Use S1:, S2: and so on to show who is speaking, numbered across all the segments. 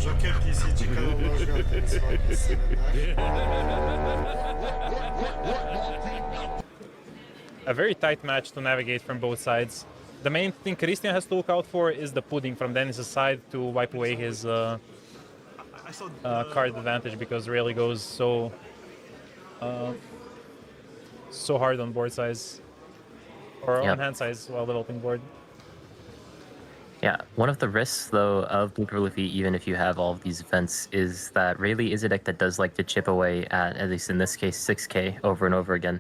S1: Joker-TCG kanalına hoş geldiniz. Farklı sevenler.
S2: A very tight match to navigate from both sides. The main thing Christian has to look out for is the pudding from Dennis's side to wipe away his card advantage, because Rayleigh goes so hard on board size, or on hand size while developing board.
S3: Yeah, one of the risks, though, of Blue Luffy, even if you have all of these events, is that Rayleigh is a deck that does like to chip away at least in this case, 6k over and over again.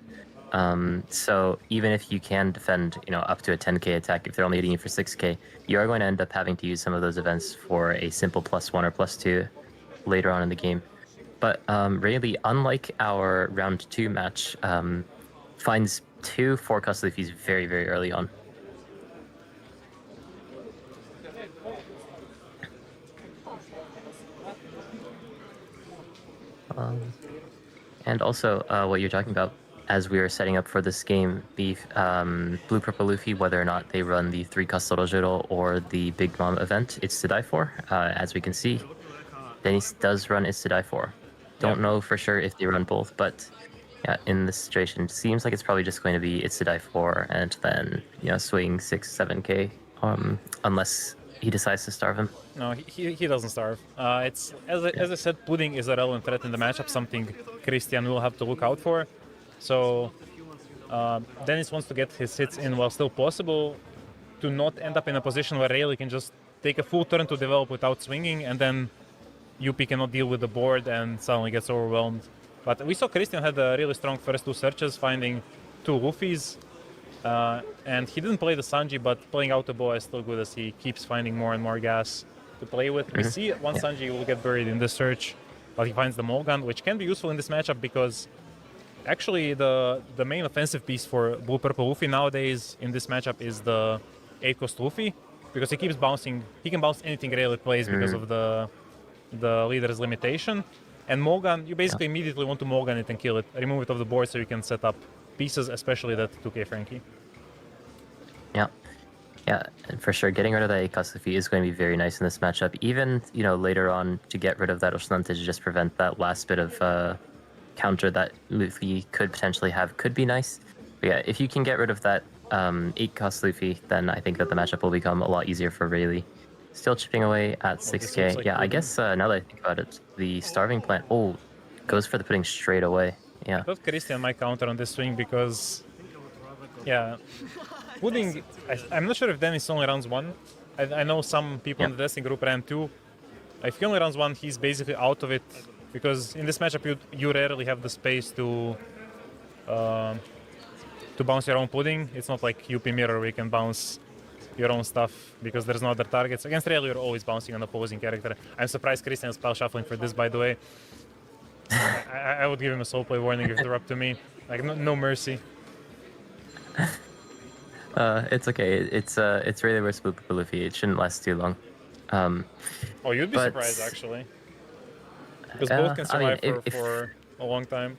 S3: So even if you can defend, up to a 10k attack, if they're only hitting you for 6k, you are going to end up having to use some of those events for a simple +1 or +2 later on in the game. But Rayleigh, unlike our round 2 match, finds 2 forecast Luffys very, very early on. And also, what you're talking about, as we were setting up for this game, the Blue-Purple Luffy, whether or not they run the 3 Castorojiro or the Big Mom event, it's to die for. As we can see, Dennis does run it's to die for. Don't know for sure if they run both, but yeah, in this situation, it seems like it's probably just going to be it's to die for, and then swing 6-7k, unless he decides to starve him.
S2: No, he doesn't starve. It's as I said, pudding is a relevant threat in the matchup, something Christian will have to look out for. So Dennis wants to get his hits in while still possible, to not end up in a position where Rayleigh can just take a full turn to develop without swinging, and then UP cannot deal with the board and suddenly gets overwhelmed. But we saw Christian had a really strong first 2 searches, finding 2 Luffys. And he didn't play the Sanji, but playing Autoboa is still good, as he keeps finding more and more gas to play with. We see one Sanji will get buried in this search, but he finds the Mulgan, which can be useful in this matchup, because actually the main offensive piece for Blue-Purple Luffy nowadays in this matchup is the 8-cost Luffy, because he keeps bouncing. He can bounce anything Rayleigh plays because of the leader's limitation. And Mulgan, you basically immediately want to Mulgan it and kill it, remove it off the board so you can set up pieces, especially that 2k Frankie.
S3: Yeah, and for sure, getting rid of that 8-cost Luffy is going to be very nice in this matchup. Even, later on, to get rid of that Oshnante to just prevent that last bit of counter that Luffy could potentially have could be nice. But yeah, if you can get rid of that 8-cost Luffy, then I think that the matchup will become a lot easier for Rayleigh. Still chipping away at 6k. Yeah, I guess now that I think about it, the Starving Plant, goes for the pudding straight away. Yeah.
S2: I thought Christian might counter on this swing, because, yeah, pudding, I'm not sure if Dennis only runs 1. I know some people in the testing group ran 2. If he only runs 1, he's basically out of it, because in this matchup you rarely have the space to bounce your own pudding. It's not like UP Mirror where you can bounce your own stuff because there's no other targets. Against Rayleigh, you're always bouncing an opposing character. I'm surprised Christian is spell shuffling for this, by the way. I would give him a soul play warning if they're up to me. Like, no mercy.
S3: It's okay. It's really worth Blue Luffy. It shouldn't last too long.
S2: Oh, you'd be surprised, actually. Because both can survive for a long time.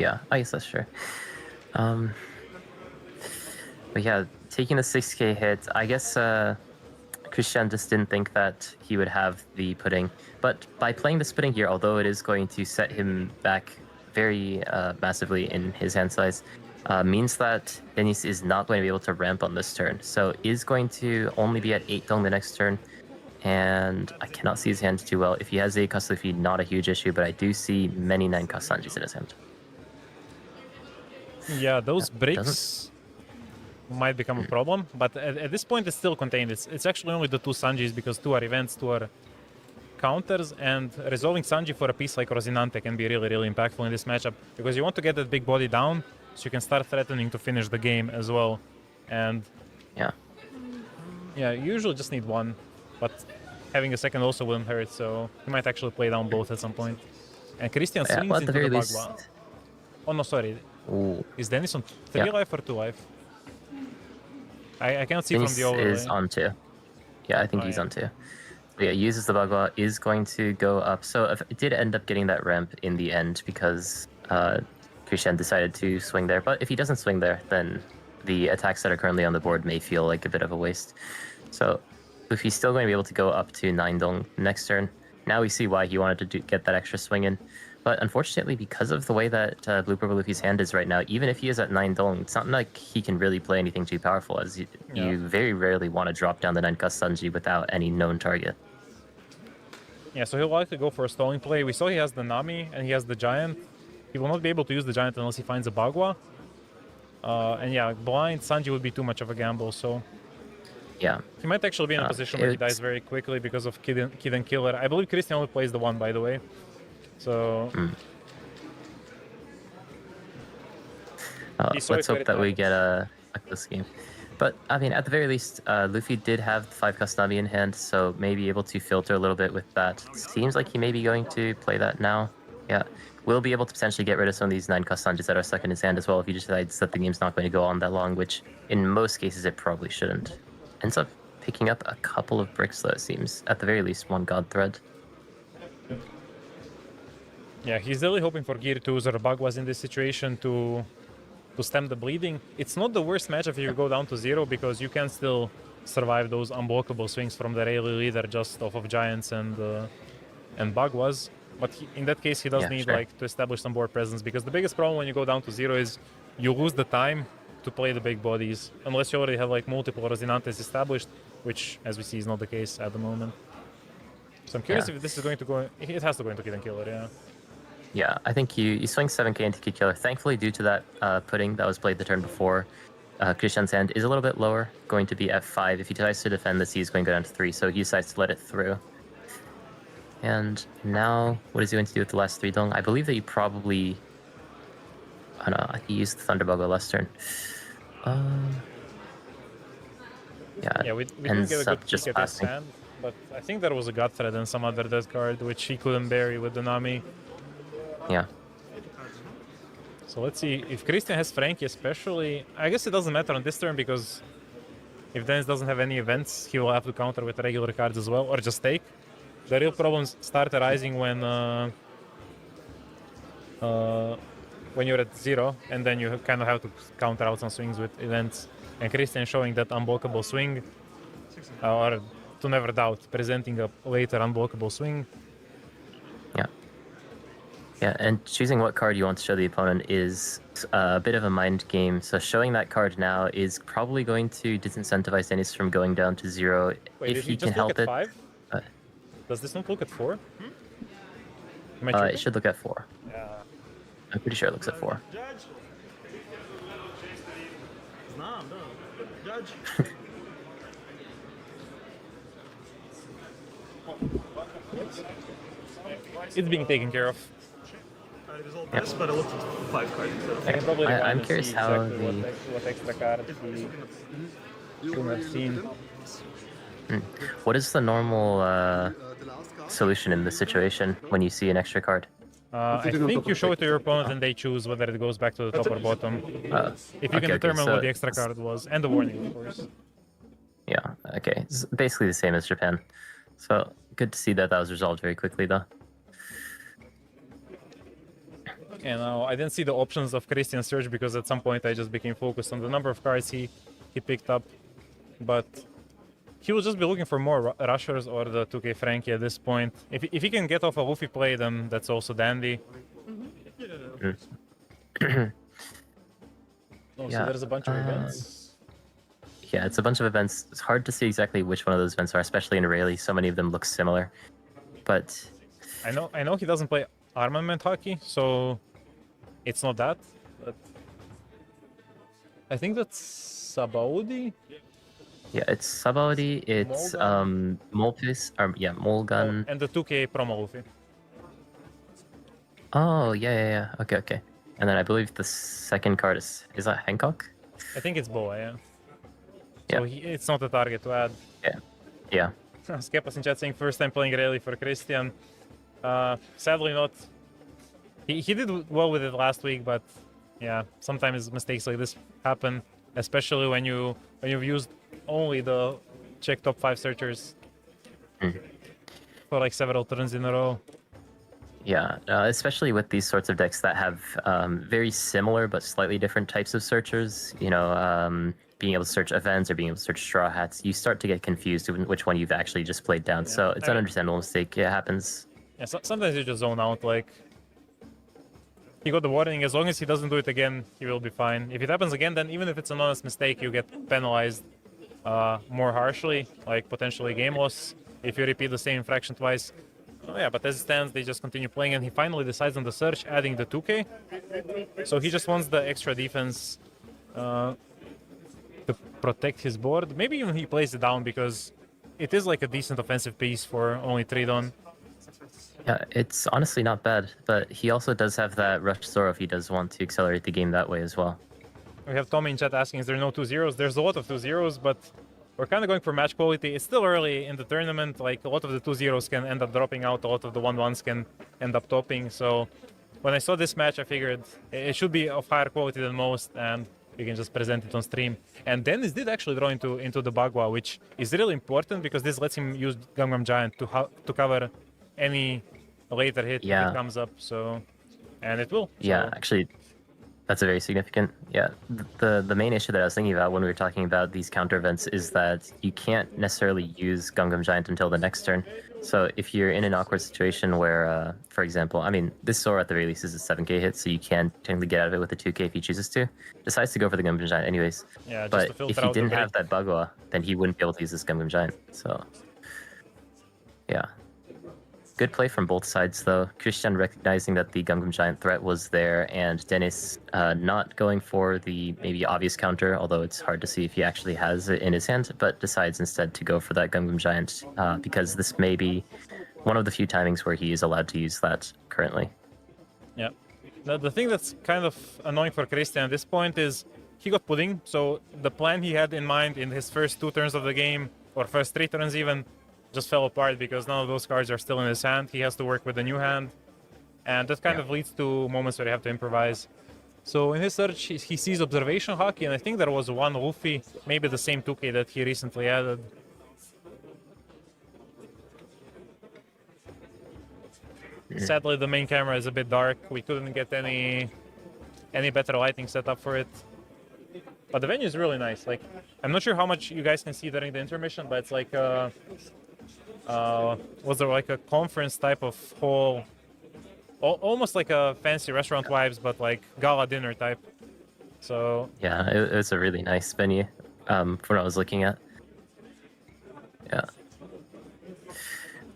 S3: Yeah, I guess that's true. But yeah, taking the 6k hit, I guess Christian just didn't think that he would have the pudding. But by playing this pudding here, although it is going to set him back very massively in his hand size, means that Dennis is not going to be able to ramp on this turn. So is going to only be at 8 on the next turn. And I cannot see his hand too well. If he has 8-cost Luffy, not a huge issue, but I do see many 9-cost Sanjis in his hand.
S2: Yeah, those bricks might become a problem, but at this point it's still contained. It's actually only the 2 Sanjis, because 2 are events, 2 are counters, and resolving Sanji for a piece like Rosinante can be really, really impactful in this matchup, because you want to get that big body down so you can start threatening to finish the game as well. And yeah, you usually just need 1, but having a second also wouldn't hurt, so you might actually play down both at some point. And Christian swings into the Bagua. Oh no, sorry.
S3: Ooh.
S2: Is Dennis on 3 life or 2 life? I can't see Dennis from the overlay.
S3: Is on 2. Yeah, I think he's on 2. But yeah, uses the Bagua, is going to go up. So if it did end up getting that ramp in the end, because Christian decided to swing there. But if he doesn't swing there, then the attacks that are currently on the board may feel like a bit of a waste. So Luffy's still going to be able to go up to 9 dong next turn. Now we see why he wanted to get that extra swing in. But unfortunately, because of the way that Blue Purple Luffy's hand is right now, even if he is at 9 dong, it's not like he can really play anything too powerful, as you very rarely want to drop down the 9 Kasanji without any known target.
S2: Yeah, so he'll likely go for a stalling play. We saw he has the Nami and he has the Giant. He will not be able to use the Giant unless he finds a Bagua. And yeah, blind Sanji would be too much of a gamble, so...
S3: Yeah.
S2: He might actually be in a position where he dies very quickly because of Kid and Killer. I believe Christian only plays the 1, by the way. So...
S3: Let's hope that we get a close game. But, I mean, at the very least, Luffy did have 5 Kasnavi in hand, so may be able to filter a little bit with that. Seems like he may be going to play that now. Yeah. We'll be able to potentially get rid of some of these 9 Kasanjis that are stuck in his hand as well if he decides that the game's not going to go on that long, which in most cases it probably shouldn't. Ends up picking up a couple of bricks, though, it seems. At the very least, 1 God Thread.
S2: Yeah, he's really hoping for Gear 2s or Bagwas in this situation to stem the bleeding. It's not the worst matchup if you go down to 0, because you can still survive those unblockable swings from the Rayleigh leader just off of Giants and Bagwas. But in that case, he does need like to establish some board presence, because the biggest problem when you go down to 0 is you lose the time to play the big bodies, unless you already have like multiple Rosinantes established, which, as we see, is not the case at the moment. So I'm curious if this is going to go... It has to go into Kid and Killer, yeah.
S3: Yeah, I think you swing 7k into Kid Killer. Thankfully, due to that pudding that was played the turn before, Christian's hand is a little bit lower, going to be at 5. If he tries to defend this, he's going to go down to 3, so he decides to let it through. And now, what is he going to do with the last 3 dong? I believe that you probably... Oh no, he used the Thunderbugger last turn.
S2: Yeah, we didn't get a good kick at his hand, but I think there was a God Thread and some other dead card, which he couldn't bury with the Nami.
S3: Yeah.
S2: So let's see, if Christian has Frankie especially, I guess it doesn't matter on this turn, because if Dennis doesn't have any events, he will have to counter with regular cards as well, or just take. The real problems start arising when you're at 0, and then you kind of have to counter out some swings with events. And Christian showing that unblockable swing, or to never doubt, presenting a later unblockable swing.
S3: Yeah. Yeah, and choosing what card you want to show the opponent is a bit of a mind game. So showing that card now is probably going to disincentivize Dennis from going down to 0.
S2: Wait,
S3: if he can help it.
S2: 5? Does this not look at 4?
S3: It should look at 4.
S2: Yeah.
S3: I'm pretty sure it looks at 4.
S2: It's being taken care of.
S4: Yes, but I looked at 5 cards. So.
S3: I'm curious how
S2: exactly what extra card he could have seen.
S3: What is the normal solution in this situation when you see an extra card?
S2: I think you show it to your opponent and they choose whether it goes back to the top or bottom. If you can determine what the extra card was, and the warning, of course.
S3: Yeah, okay. It's basically the same as Japan. So, good to see that that was resolved very quickly, though.
S2: And now I didn't see the options of Christian search, because at some point I just became focused on the number of cards he picked up. But he will just be looking for more rushers or the 2k Frankie at this point. If he can get off a Luffy play, then that's also dandy. So there's a bunch of events.
S3: Yeah, it's a bunch of events. It's hard to see exactly which one of those events are, especially in Rayleigh. So many of them look similar. But
S2: I know he doesn't play armament hockey, so it's not that. But I think that's Sabaudi.
S3: Yeah, it's Sabaudi, it's Molfis, Molgun.
S2: And the 2k promo Luffy.
S3: Oh, yeah. Okay. And then I believe the second card is that Hancock?
S2: I think it's Boa, yeah.
S3: Yeah.
S2: So it's not a target to add.
S3: Yeah.
S2: Skepas in chat saying first time playing Rayleigh for Christian. Sadly not. He did well with it last week, but yeah, sometimes mistakes like this happen, especially when you've used only the check top 5 searchers for like several turns in a row.
S3: Yeah, especially with these sorts of decks that have very similar but slightly different types of searchers. You know, being able to search events or being able to search straw hats, you start to get confused with which one you've actually just played down.
S2: Yeah.
S3: So it's an understandable mistake. It happens.
S2: Yeah, sometimes you just zone out. Like, he got the warning. As long as he doesn't do it again, he will be fine. If it happens again, then even if it's an honest mistake, you get penalized more harshly, like potentially game loss if you repeat the same infraction twice. Oh yeah, but as it stands, they just continue playing, and he finally decides on the search, adding the 2k. So he just wants the extra defense to protect his board. Maybe even he plays it down because it is like a decent offensive piece for only 3 Don.
S3: Yeah, it's honestly not bad, but he also does have that Rush Zoro if he does want to accelerate the game that way as well.
S2: We have Tommy in chat asking, is there no 2-0s? There's a lot of 2-0s, but we're kind of going for match quality. It's still early in the tournament. Like, a lot of the 2-0s can end up dropping out. A lot of the 1-1s can end up topping. So when I saw this match, I figured it should be of higher quality than most, and we can just present it on stream. And Dennis did actually draw into the Bagua, which is really important because this lets him use Gangnam Giant to cover any later hit if it comes up. So, and it will.
S3: Yeah,
S2: so.
S3: Actually, that's a very significant. Yeah, the main issue that I was thinking about when we were talking about these counter events is that you can't necessarily use Gangnam Giant until the next turn. So if you're in an awkward situation where, for example, I mean, this Zoro at the very least is a 7k hit, so you can technically get out of it with a 2k if he chooses to. Decides to go for the Gangnam Giant anyways.
S2: Yeah,
S3: but
S2: just to
S3: if he didn't have that Bagua, then he wouldn't be able to use this Gangnam Giant. So, yeah. Good play from both sides, though. Christian recognizing that the Gangnam Giant threat was there, and Dennis not going for the maybe obvious counter, although it's hard to see if he actually has it in his hand, but decides instead to go for that Gangnam Giant because this may be one of the few timings where he is allowed to use that currently.
S2: Yeah. The thing that's kind of annoying for Christian at this point is he got pudding, so the plan he had in mind in his first 2 turns of the game, or first 3 turns even, just fell apart because none of those cards are still in his hand. He has to work with the new hand, and that kind of leads to moments where you have to improvise. So in his search, he sees Observation Hockey, and I think there was one Luffy, maybe the same 2k that he recently added. Sadly, the main camera is a bit dark. We couldn't get any better lighting set up for it. But the venue is really nice. Like, I'm not sure how much you guys can see during the intermission, but it's like was there like a conference type of hall, almost like a fancy restaurant vibes, but like gala dinner type. So
S3: yeah, it was a really nice venue from what I was looking at. Yeah.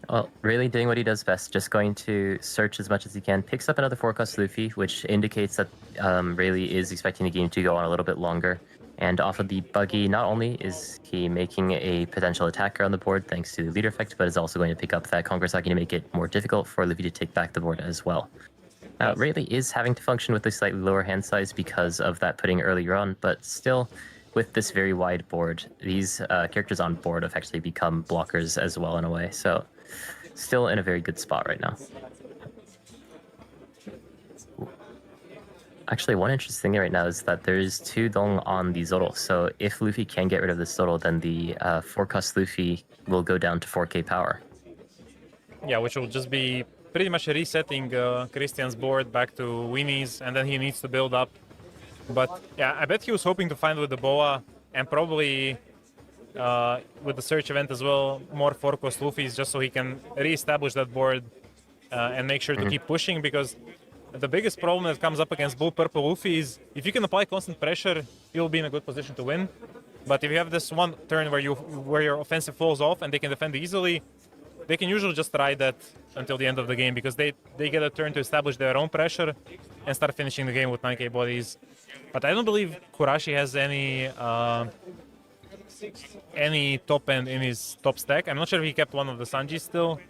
S3: Well, really doing what he does best, just going to search as much as he can. Picks up another 4-cost Luffy, which indicates that Rayleigh is expecting the game to go on a little bit longer. And off of the buggy, not only is he making a potential attacker on the board thanks to the leader effect, but is also going to pick up that Conqueror to make it more difficult for Luffy to take back the board as well. Rayleigh is having to function with a slightly lower hand size because of that putting earlier on, but still, with this very wide board, these characters on board have actually become blockers as well in a way. So, still in a very good spot right now. Actually, one interesting thing right now is that there's 2 Dong on the Zoro. So if Luffy can get rid of this Zoro, then the 4-cost Luffy will go down to 4k power.
S2: yeah, which will just be pretty much resetting Christian's board back to Winnie's, and then he needs to build up. But yeah, I bet he was hoping to find with the Boa and probably with the search event as well, more 4-cost Luffy's just so he can re-establish that board and make sure to keep pushing, because the biggest problem that comes up against blue-purple Luffy is if you can apply constant pressure, you'll be in a good position to win. But if you have this one turn where your offensive falls off and they can defend easily, they can usually just ride that until the end of the game because they get a turn to establish their own pressure and start finishing the game with 9k bodies. But I don't believe Kurashi has any top end in his top stack. I'm not sure if he kept one of the Sanjis still,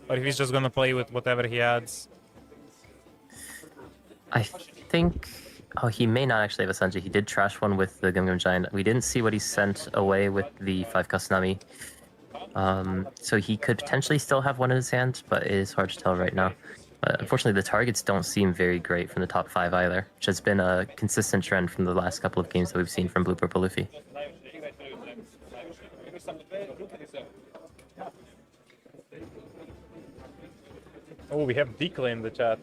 S2: or if he's just gonna play with whatever he adds.
S3: I think... Oh, he may not actually have a Sanji. He did trash one with the Gangnam Giant. We didn't see what he sent away with the 5-cost Nami. So he could potentially still have one in his hand, but it is hard to tell right now. But unfortunately, the targets don't seem very great from the top 5 either, which has been a consistent trend from the last couple of games that we've seen from Blue Purple Luffy.
S2: Oh, we have Declan in the chat.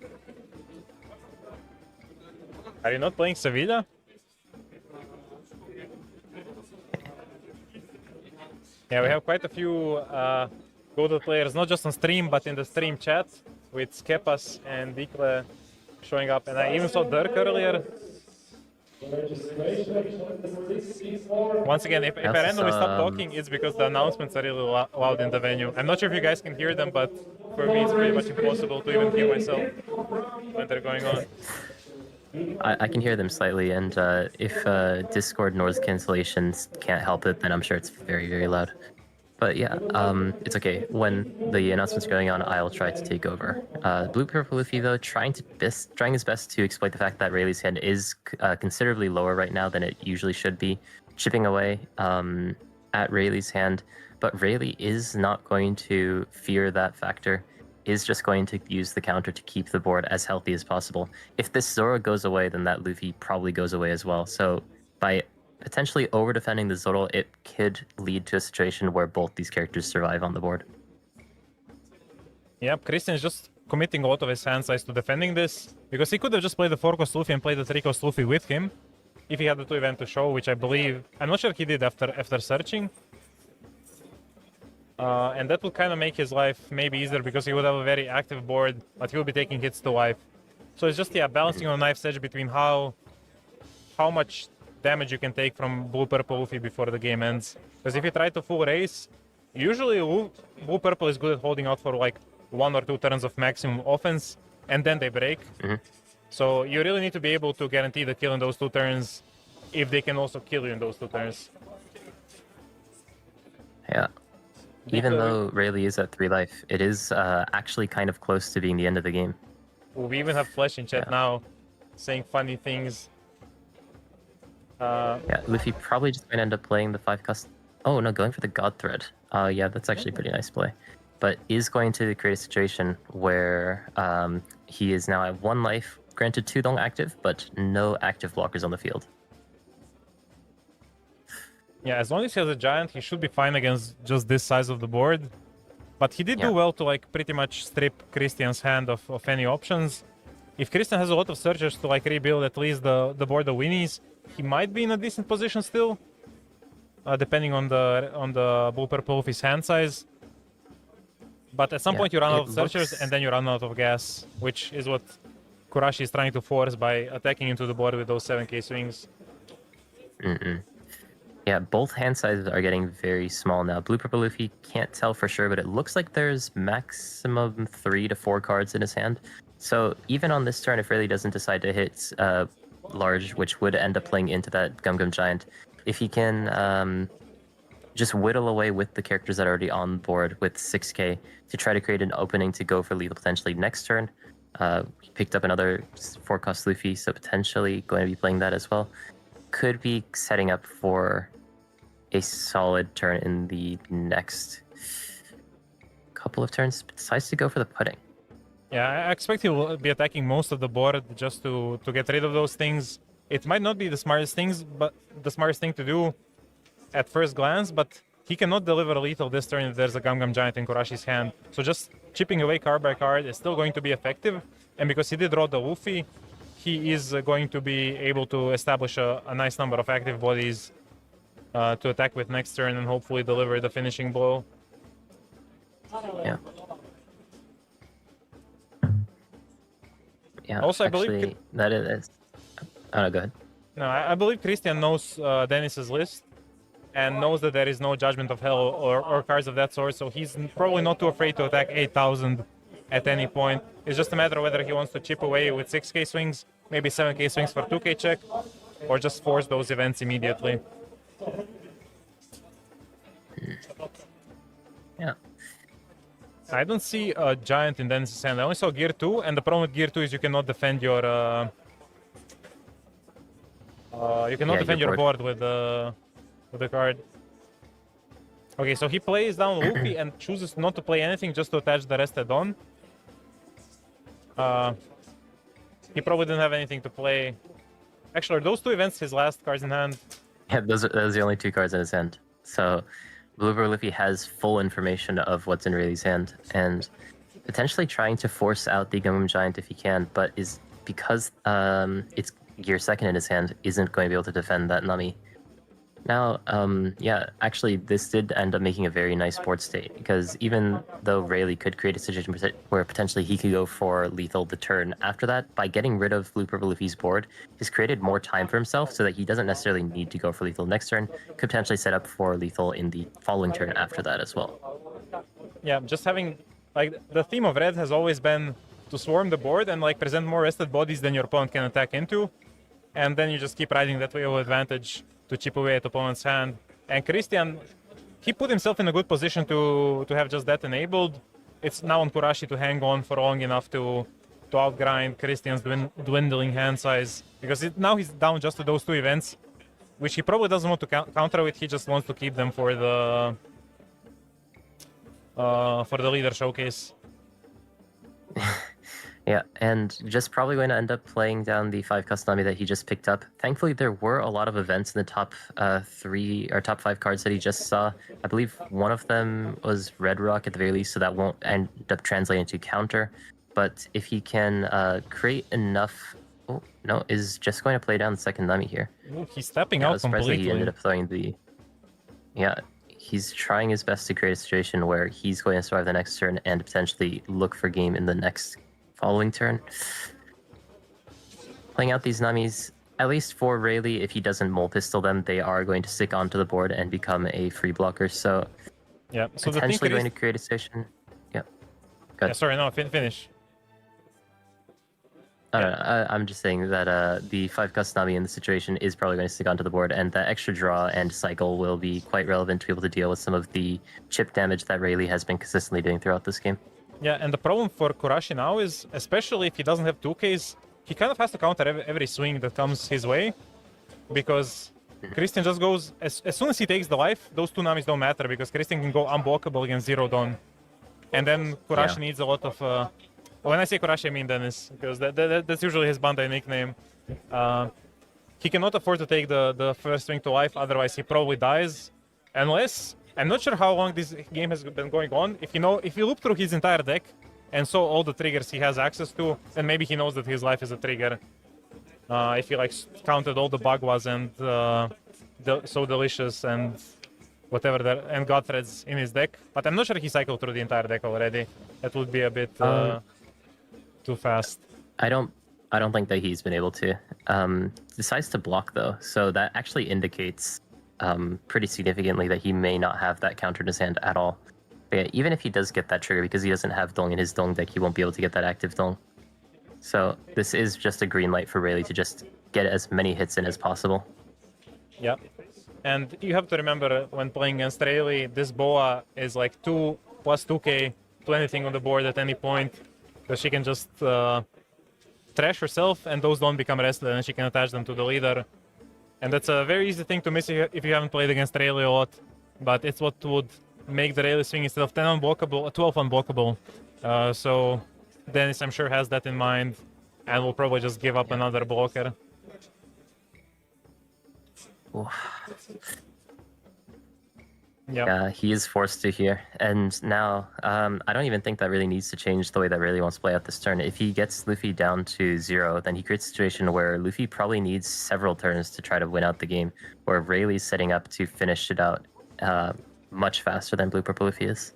S2: Are you not playing Sevilla? Yeah, we have quite a few Goated players, not just on stream, but in the stream chat, with Skepas and Dikle showing up. And I even saw Dirk earlier. Once again, if I randomly stop talking, it's because the announcements are really loud in the venue. I'm not sure if you guys can hear them, but for me it's pretty much impossible to even hear myself when they're going on.
S3: I can hear them slightly, and if Discord noise cancellations can't help it, then I'm sure it's very, very loud. But yeah, it's okay. When the announcement's going on, I'll try to take over. Blue Purple Luffy, though, trying his best to exploit the fact that Rayleigh's hand is considerably lower right now than it usually should be, chipping away at Rayleigh's hand. But Rayleigh is not going to fear that factor, is just going to use the counter to keep the board as healthy as possible. If this Zoro goes away, then that Luffy probably goes away as well. So by potentially over-defending the Zoro, it could lead to a situation where both these characters survive on the board.
S2: Yep, Christian is just committing a lot of his hand size to defending this, because he could have just played the 4-cost Luffy and played the 3-cost Luffy with him, if he had the 2 event to show, which I believe... I'm not sure he did after searching. And that would kind of make his life maybe easier, because he would have a very active board, but he will be taking hits to life. So it's just, yeah, balancing on a knife's edge between how much damage you can take from Blue-Purple Luffy before the game ends. Because if you try to full race, usually Blue-Purple is good at holding out for like 1 or 2 turns of maximum offense, and then they break. So you really need to be able to guarantee the kill in those 2 turns, if they can also kill you in those 2 turns.
S3: Yeah. Even though Rayleigh is at 3 life, it is actually kind of close to being the end of the game.
S2: We even have Flash in chat now, saying funny things.
S3: Yeah, Luffy probably just going to end up playing the 5-cost... Oh, no, going for the God Thread. Yeah, that's actually a pretty nice play. But is going to create a situation where he is now at 1 life, granted 2 long active, but no active blockers on the field.
S2: Yeah, as long as he has a giant, he should be fine against just this size of the board. But he did do well to like pretty much strip Christian's hand of any options. If Christian has a lot of searchers to like rebuild at least the board of Winnies, he might be in a decent position still, depending on the Blue Purple Luffy's hand size. But at some point you run out of searchers and then you run out of gas, which is what Kurashi is trying to force by attacking into the board with those 7k swings.
S3: Yeah, both hand sizes are getting very small now. Blue Purple Luffy can't tell for sure, but it looks like there's maximum 3 to 4 cards in his hand. So even on this turn, if Rayleigh doesn't decide to hit large, which would end up playing into that Gum Gum Giant, if he can just whittle away with the characters that are already on board with 6k to try to create an opening to go for lethal potentially next turn. He picked up another 4-cost Luffy, so potentially going to be playing that as well. Could be setting up for a solid turn in the next couple of turns. Decides to go for the pudding.
S2: Yeah, I expect he will be attacking most of the board just to get rid of those things. It might not be the smartest thing to do at first glance, but he cannot deliver lethal this turn if there's a Gum Gum Giant in Kurashi's hand. So just chipping away card by card is still going to be effective. And because he did draw the Luffy, he is going to be able to establish a nice number of active bodies to attack with next turn and hopefully deliver the finishing blow.
S3: Yeah. Yeah.
S2: Also, I
S3: actually,
S2: believe
S3: that is. Oh no, go ahead.
S2: No, I believe Christian knows Dennis's list and knows that there is no Judgment of Hell or cards of that sort, so he's probably not too afraid to attack 8,000 at any point. It's just a matter of whether he wants to chip away with 6k swings, maybe 7k swings for 2k check, or just force those events immediately.
S3: Yeah.
S2: I don't see a giant in Dennis's hand. I only saw Gear 2, and the problem with Gear 2 is you cannot defend your board with the card. Okay, so he plays down Luffy and chooses not to play anything, just to attach the rest at dawn. He probably didn't have anything to play. Actually, are those 2 events his last cards in hand?
S3: Yeah, those are the only 2 cards in his hand. So Blue Purple Luffy has full information of what's in Rayleigh's hand, and potentially trying to force out the Gum Gum Giant if he can, but is because it's Gear 2nd in his hand, isn't going to be able to defend that Nami. Now, yeah, actually, this did end up making a very nice board state, because even though Rayleigh could create a situation where potentially he could go for lethal the turn after that, by getting rid of Blue Purple Luffy's board, he's created more time for himself so that he doesn't necessarily need to go for lethal next turn, could potentially set up for lethal in the following turn after that as well.
S2: Yeah, just having, like, the theme of red has always been to swarm the board and, like, present more rested bodies than your opponent can attack into, and then you just keep riding that wave of advantage to chip away at opponent's hand. And Christian, he put himself in a good position to have just that enabled. It's now on Kurashi to hang on for long enough to outgrind Christian's dwindling hand size, because now he's down just to those two events, which he probably doesn't want to counter with. He just wants to keep them for the leader showcase.
S3: Yeah, and just probably going to end up playing down the 5 Kasnami that he just picked up. Thankfully, there were a lot of events in the top 3 or top 5 cards that he just saw. I believe one of them was Red Rock at the very least, so that won't end up translating to counter. But if he can create enough... Oh, no, is just going to play down the second Nami here.
S2: Ooh, he's stepping
S3: I
S2: out
S3: was surprised
S2: completely.
S3: that he ended up throwing the... Yeah, he's trying his best to create a situation where he's going to survive the next turn and potentially look for game in the next following turn. Playing out these Namis, at least for Rayleigh, if he doesn't mole pistol them, they are going to stick onto the board and become a free blocker. So,
S2: Yeah, so the
S3: potentially
S2: thing
S3: going to create a situation. Yeah. Go ahead.
S2: Yeah, sorry, no, finish.
S3: I'm just saying that the 5 Kasnami in the situation is probably going to stick onto the board, and that extra draw and cycle will be quite relevant to be able to deal with some of the chip damage that Rayleigh has been consistently doing throughout this game.
S2: Yeah, and the problem for Kurashi now is, especially if he doesn't have 2Ks, he kind of has to counter every swing that comes his way, because Christian just goes, as soon as he takes the life, those 2 Namis don't matter, because Christian can go unblockable against Zero Dawn. And then Kurashi needs a lot of... when I say Kurashi, I mean Dennis, because that's usually his Bandai nickname. He cannot afford to take the first swing to life, otherwise he probably dies. Unless... I'm not sure how long this game has been going on. If you loop through his entire deck and saw all the triggers he has access to, then maybe he knows that his life is a trigger. If he like counted all the Bagwas and So Delicious and whatever and God Threads in his deck, but I'm not sure he cycled through the entire deck already. That would be a bit too fast.
S3: I don't think that he's been able to. Decides to block though, so that actually indicates pretty significantly that he may not have that counter in his hand at all. But yeah, even if he does get that trigger, because he doesn't have Dong in his Dong deck, he won't be able to get that active Dong. So this is just a green light for Rayleigh to just get as many hits in as possible.
S2: Yeah. And you have to remember, when playing against Rayleigh, this Boa is like 2 plus 2k to anything on the board at any point. So she can just trash herself, and those don't become rested, and she can attach them to the leader. And that's a very easy thing to miss if you haven't played against Rayleigh a lot. But it's what would make the Rayleigh swing instead of 10 unblockable, 12 unblockable. So Dennis, I'm sure, has that in mind, and will probably just give up another blocker.
S3: Yeah, he is forced to here. And now, I don't even think that really needs to change the way that Rayleigh wants to play out this turn. If he gets Luffy down to 0, then he creates a situation where Luffy probably needs several turns to try to win out the game, where Rayleigh's setting up to finish it out much faster than Blue Purple Luffy is.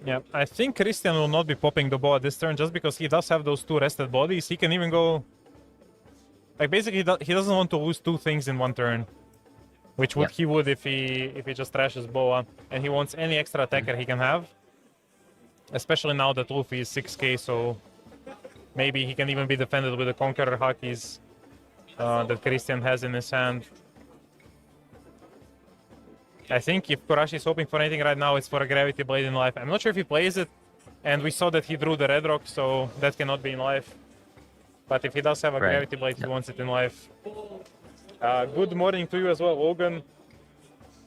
S2: Yeah, I think Christian will not be popping the Boa this turn, just because he does have those 2 rested bodies. He can even go... Like, basically, he doesn't want to lose 2 things in one turn, which he would if he just trashes Boa, and he wants any extra attacker he can have, especially now that Luffy is 6k, so maybe he can even be defended with the Conqueror Hakis that Christian has in his hand. I think if Kurashi is hoping for anything right now, it's for a Gravity Blade in life. I'm not sure if he plays it, and we saw that he drew the Red Rock, so that cannot be in life. But if he does have a Gravity Blade, he wants it in life. Good morning to you as well, Logan.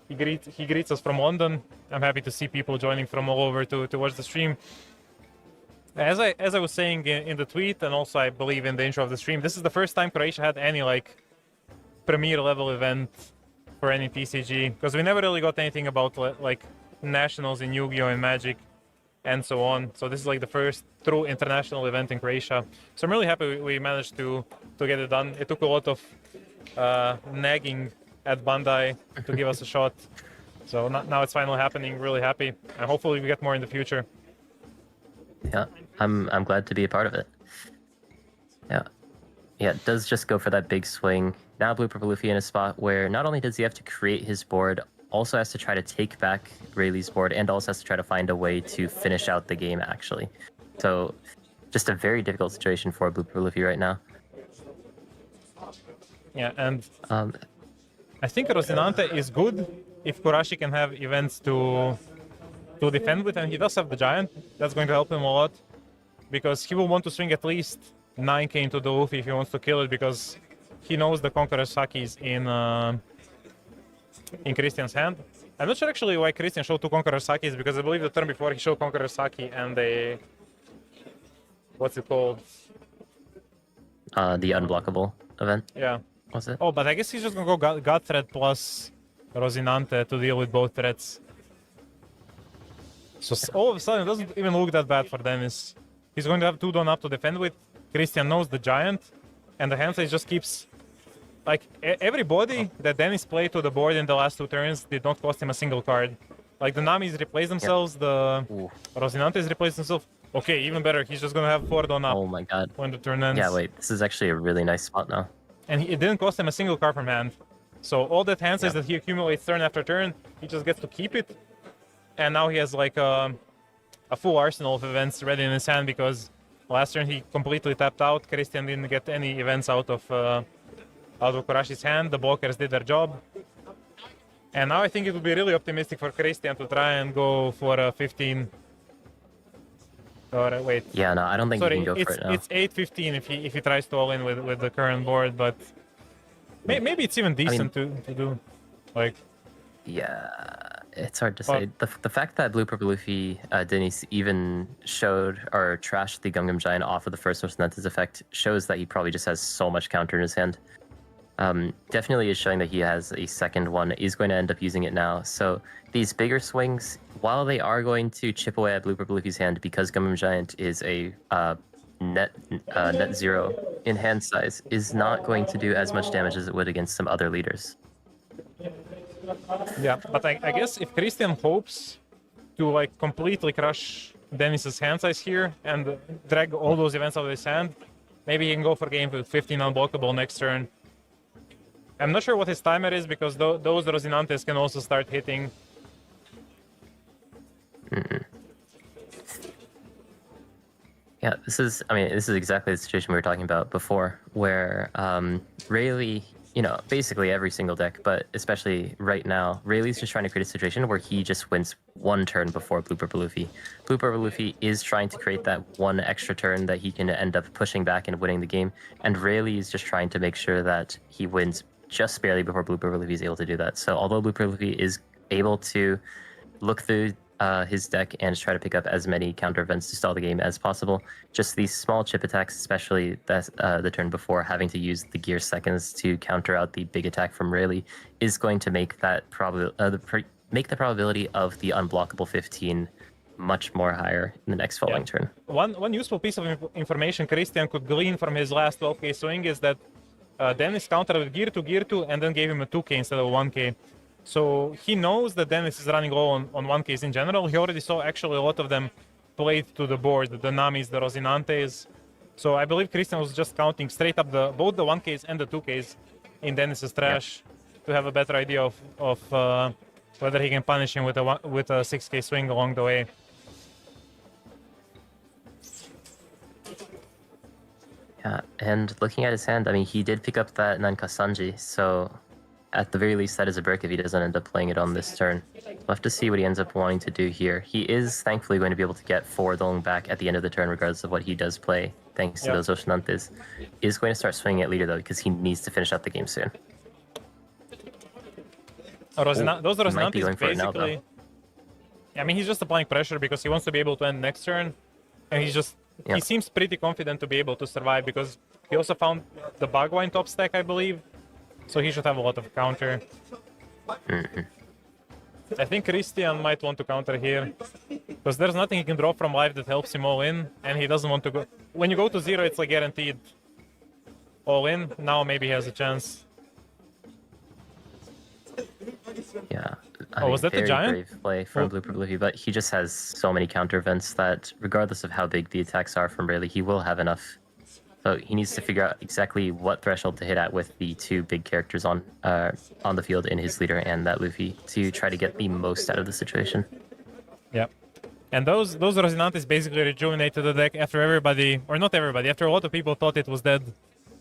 S2: He greets us from London. I'm happy to see people joining from all over to watch the stream. As I was saying in the tweet, and also I believe in the intro of the stream, this is the first time Croatia had any like premier level event for any TCG, because we never really got anything about like nationals in Yu-Gi-Oh and Magic. and so on. So this is like the first true international event in Croatia. So I'm really happy we managed to get it done. It took a lot of nagging at Bandai to give us a shot. So now it's finally happening. Really happy, and hopefully we get more in the future.
S3: Yeah, I'm glad to be a part of it. Yeah, it does just go for that big swing. Now Blue Purple Luffy in a spot where not only does he have to create his board, also has to try to take back Rayleigh's board, and also has to try to find a way to finish out the game, actually. So, just a very difficult situation for Blue Purple Luffy right now.
S2: Yeah, and I think Rosinante is good if Kurashi can have events to defend with, and he does have the Giant. That's going to help him a lot, because he will want to swing at least 9k into the Luffy if he wants to kill it, because he knows the Conqueror Saki's in Christian's hand. I'm not sure actually why Christian showed 2 Conqueror Sakis, because I believe the turn before he showed Conqueror Saki and a... what's it called?
S3: The unblockable event.
S2: Yeah.
S3: Was it?
S2: Oh, but I guess he's just gonna go God Threat plus Rosinante to deal with both threats. So all of a sudden it doesn't even look that bad for Dennis. He's going to have 2 Dawn up to defend with. Christian knows the Giant, and the hand size just keeps... Like, everybody that Dennis played to the board in the last 2 turns did not cost him a single card. Like, the Namis replaced themselves, the Rosinantes replaced themselves. Okay, even better, he's just gonna have 4 Dawn up.
S3: Oh my god.
S2: When the turn ends.
S3: Yeah, wait, this is actually a really nice spot now.
S2: And it didn't cost him a single card from hand. So all that hand size that he accumulates turn after turn, he just gets to keep it. And now he has like a full arsenal of events ready in his hand, because last turn he completely tapped out. Christian didn't get any events out of Kurashi's hand. The blockers did their job. And now I think it would be really optimistic for Christian to try and go for a 15. Or wait.
S3: Yeah, no, I don't think he can go for it now.
S2: It's 8-15 if he tries to all in with the current board, but maybe it's even decent to do. Like.
S3: Yeah, it's hard to say. The fact that Blue Purple Luffy didn't even showed or trashed the Gungam Giant off of the first Rosinante's effect shows that he probably just has so much counter in his hand. Definitely is showing that he has a second one, is going to end up using it now. So these bigger swings, while they are going to chip away at Blue Purple Luffy's hand, because Gundam Giant is a net 0 in hand size, is not going to do as much damage as it would against some other leaders.
S2: Yeah, but I guess if Christian hopes to like completely crush Dennis's hand size here and drag all those events out of his hand, maybe he can go for game with 15 unblockable next turn. I'm not sure what his timer is, because those Rosinantes can also start hitting.
S3: Yeah, this is exactly the situation we were talking about before, where Rayleigh, basically every single deck, but especially right now, Rayleigh's just trying to create a situation where he just wins 1 turn before Blue Purple Luffy. Blue Purple Luffy is trying to create that 1 extra turn that he can end up pushing back and winning the game, and Rayleigh is just trying to make sure that he wins just barely before Blue Purple Luffy is able to do that. So although Blue Purple Luffy is able to look through his deck and try to pick up as many counter events to stall the game as possible, just these small chip attacks, especially the turn before, having to use the gear seconds to counter out the big attack from Rayleigh, is going to make that make the probability of the unblockable 15 much more higher in the next following turn.
S2: One useful piece of information Christian could glean from his last 12k swing is that Dennis countered with gear 2 and then gave him a 2k instead of 1k. So he knows that Dennis is running low on 1ks in general. He already saw actually a lot of them played to the board, the Namis, the Rosinantes. So I believe Christian was just counting straight up both the 1ks and the 2ks in Dennis's trash to have a better idea of whether he can punish him with a 6k swing along the way.
S3: Yeah, and looking at his hand, I mean, he did pick up that Nankasanji, so at the very least, that is a brick if he doesn't end up playing it on this turn. We'll have to see what he ends up wanting to do here. He is thankfully going to be able to get 4 Dolung back at the end of the turn, regardless of what he does play, thanks to those Oshinantes. He is going to start swinging at leader, though, because he needs to finish out the game soon.
S2: Those Rosinantes
S3: basically...
S2: I mean, he's just applying pressure because he wants to be able to end next turn, and he's just... He seems pretty confident to be able to survive, because he also found the Bagwine top stack, I believe. So he should have a lot of counter. I think Christian might want to counter here. Because there's nothing he can draw from life that helps him all in, and he doesn't want to go... When you go to 0, it's like guaranteed all in. Now maybe he has a chance.
S3: Yeah.
S2: Oh, was that the
S3: very
S2: giant?
S3: brave play from Blue Purple Luffy, but he just has so many counter events that regardless of how big the attacks are from Rayleigh, he will have enough. So he needs to figure out exactly what threshold to hit at with the 2 big characters on the field in his leader and that Luffy to try to get the most out of the situation.
S2: Yep. And those Rosinantes basically rejuvenated the deck after everybody, or not everybody, after a lot of people thought it was dead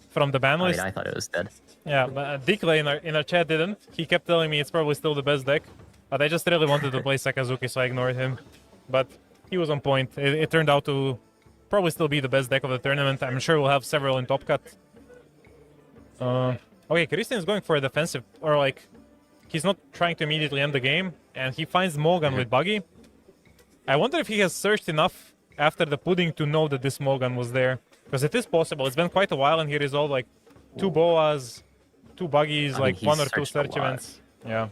S2: from the ban list.
S3: I thought it was dead.
S2: Yeah, but Dikla in our chat didn't. He kept telling me it's probably still the best deck. But I just really wanted to play Sakazuki, so I ignored him. But he was on point. It turned out to probably still be the best deck of the tournament. I'm sure we'll have several in Top Cut. Okay, Christian is going for a defensive, or like, he's not trying to immediately end the game, and he finds Mulligan with Buggy. I wonder if he has searched enough after the pudding to know that this Mulligan was there. Because it is possible. It's been quite a while, and he resolved like 2 boas, 2 buggies, like 1 or 2 search events. Yeah.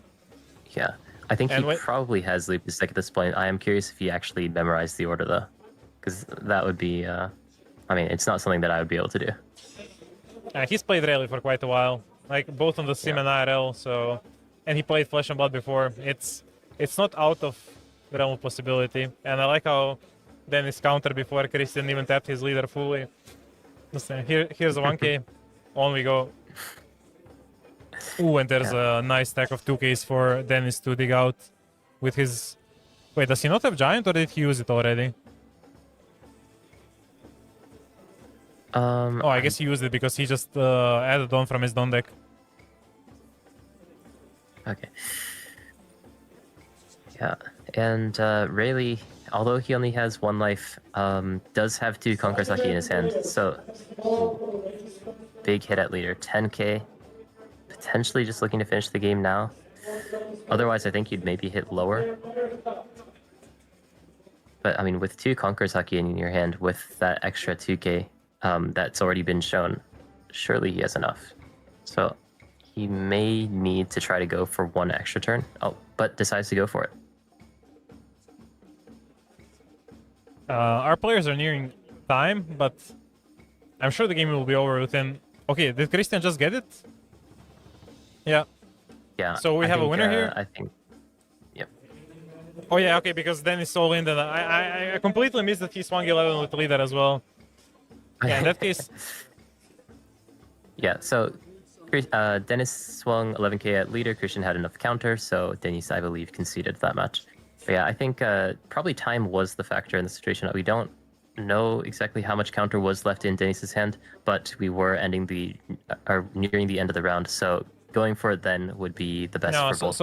S3: Yeah. I think he probably has Luffy's deck at this point. I am curious if he actually memorized the order, though. Because that would be... I mean, it's not something that I would be able to do.
S2: He's played Rayleigh for quite a while. Like, both on the Sim and IRL, so... And he played Flesh and Blood before. It's not out of the realm of possibility. And I like how Dennis countered before Christian even tapped his leader fully. Here's a 1k. On we go. Ooh, and there's a nice stack of 2Ks for Dennis to dig out with his... Wait, does he not have Giant, or did he use it already? Oh, I guess he used it because he just added on from his Don deck.
S3: Okay. Yeah, and Rayleigh, although he only has 1 life, does have 2 Conquer Saki in his hand, so... Big hit at leader, 10k. Potentially just looking to finish the game now. Otherwise, I think you'd maybe hit lower. But, I mean, with 2 Conquer Saki in your hand, with that extra 2k that's already been shown, surely he has enough. So, he may need to try to go for 1 extra turn. Oh, but decides to go for it.
S2: Our players are nearing time, but I'm sure the game will be over within... Okay, did Christian just get it? Yeah.
S3: Yeah.
S2: So we have a winner here?
S3: I think... Yep.
S2: Oh yeah, okay, because then it's all in, then I completely missed that he swung 11 with leader as well. Yeah, in that case...
S3: Yeah, so Dennis swung 11k at leader, Christian had enough counter, so Dennis, I believe, conceded that match. But yeah, I think probably time was the factor in the situation. We don't know exactly how much counter was left in Dennis's hand, but we were nearing the end of the round, so going for it then would be the best for both.